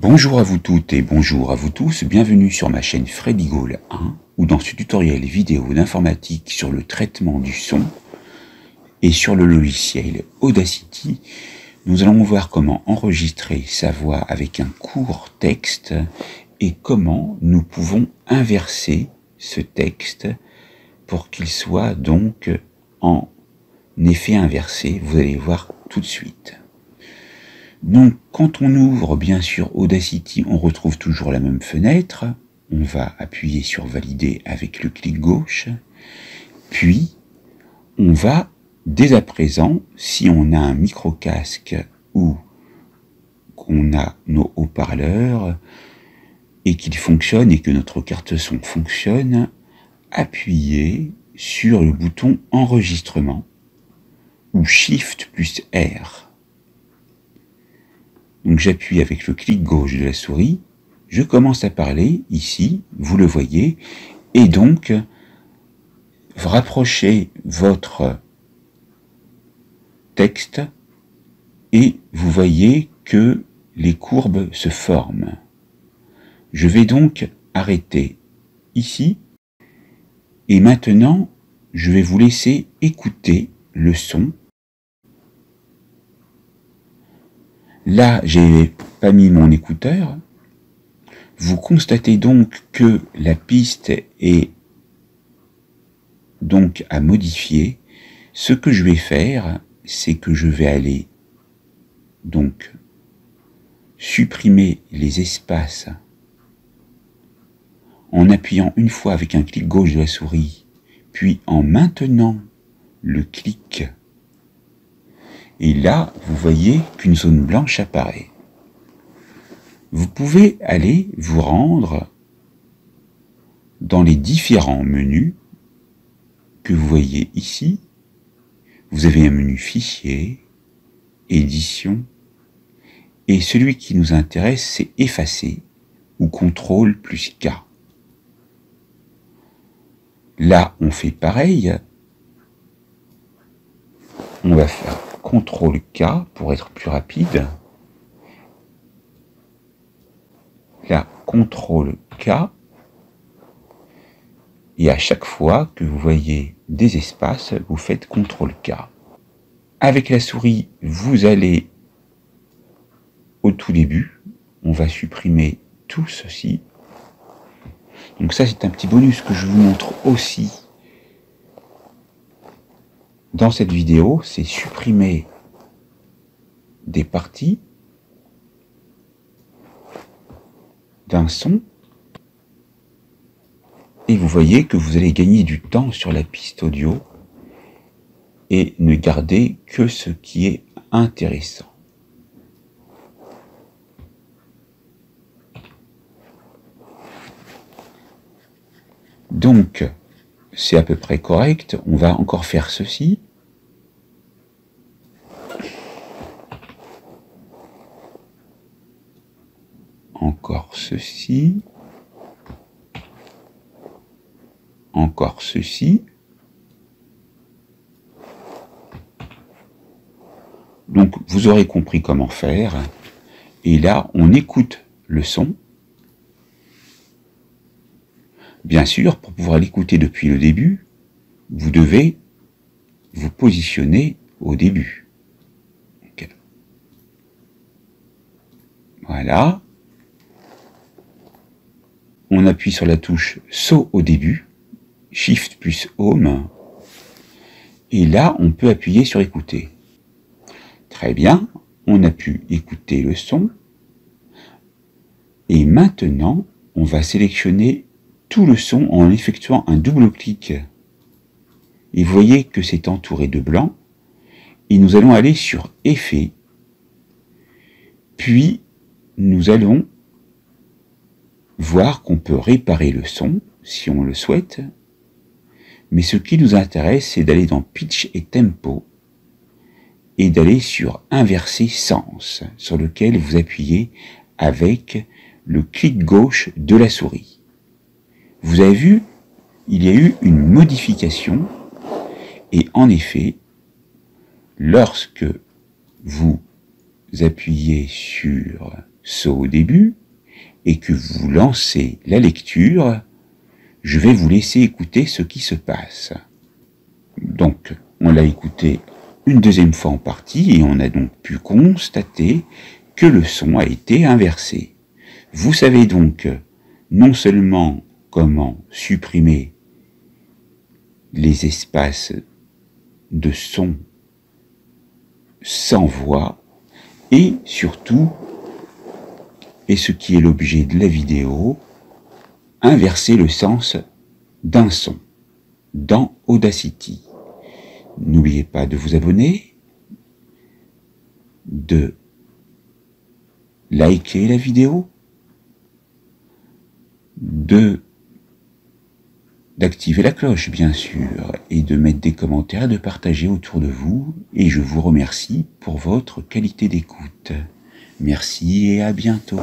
Bonjour à vous toutes et bonjour à vous tous, bienvenue sur ma chaîne Freddy Gall 1, où dans ce tutoriel vidéo d'informatique sur le traitement du son et sur le logiciel Audacity, nous allons voir comment enregistrer sa voix avec un court texte et comment nous pouvons inverser ce texte pour qu'il soit donc en effet inversé. Vous allez voir tout de suite. Donc, quand on ouvre, bien sûr, Audacity, on retrouve toujours la même fenêtre. On va appuyer sur Valider avec le clic gauche. Puis, on va, dès à présent, si on a un micro-casque ou qu'on a nos haut-parleurs et qu'ils fonctionnent et que notre carte son fonctionne, appuyer sur le bouton Enregistrement ou Shift plus R. Donc j'appuie avec le clic gauche de la souris, je commence à parler ici, vous le voyez, et donc rapprochez votre texte et vous voyez que les courbes se forment. Je vais donc arrêter ici et maintenant je vais vous laisser écouter le son. Là, j'ai pas mis mon écouteur. Vous constatez donc que la piste est donc à modifier. Ce que je vais faire, c'est que je vais aller donc supprimer les espaces en appuyant une fois avec un clic gauche de la souris, puis en maintenant le clic. Et là, vous voyez qu'une zone blanche apparaît. Vous pouvez aller vous rendre dans les différents menus que vous voyez ici. Vous avez un menu Fichier, Édition, et celui qui nous intéresse, c'est Effacer ou CTRL plus K. Là, on fait pareil. On va faire CTRL K pour être plus rapide. Là, CTRL K. Et à chaque fois que vous voyez des espaces, vous faites CTRL K. Avec la souris, vous allez au tout début. On va supprimer tout ceci. Donc ça, c'est un petit bonus que je vous montre aussi dans cette vidéo, c'est supprimer des parties d'un son et vous voyez que vous allez gagner du temps sur la piste audio et ne garder que ce qui est intéressant. Donc, c'est à peu près correct. On va encore faire ceci. Encore ceci. Encore ceci. Donc, vous aurez compris comment faire. Et là, on écoute le son. Bien sûr, pour pouvoir l'écouter depuis le début, vous devez vous positionner au début. Okay. Voilà. On appuie sur la touche saut au début, Shift plus Home, et là, on peut appuyer sur écouter. Très bien, on a pu écouter le son, et maintenant, on va sélectionner tout le son en effectuant un double clic. Et vous voyez que c'est entouré de blanc. Et nous allons aller sur Effet. Puis, nous allons voir qu'on peut réparer le son, si on le souhaite. Mais ce qui nous intéresse, c'est d'aller dans Pitch et Tempo. Et d'aller sur Inverser sens, sur lequel vous appuyez avec le clic gauche de la souris. Vous avez vu, il y a eu une modification et en effet, lorsque vous appuyez sur saut au début et que vous lancez la lecture, je vais vous laisser écouter ce qui se passe. Donc, on l'a écouté une deuxième fois en partie et on a donc pu constater que le son a été inversé. Vous savez donc non seulement comment supprimer les espaces de son sans voix et surtout, et ce qui est l'objet de la vidéo, inverser le sens d'un son dans Audacity. N'oubliez pas de vous abonner, de liker la vidéo, d'activer la cloche bien sûr, et de mettre des commentaires, de partager autour de vous, et je vous remercie pour votre qualité d'écoute. Merci et à bientôt.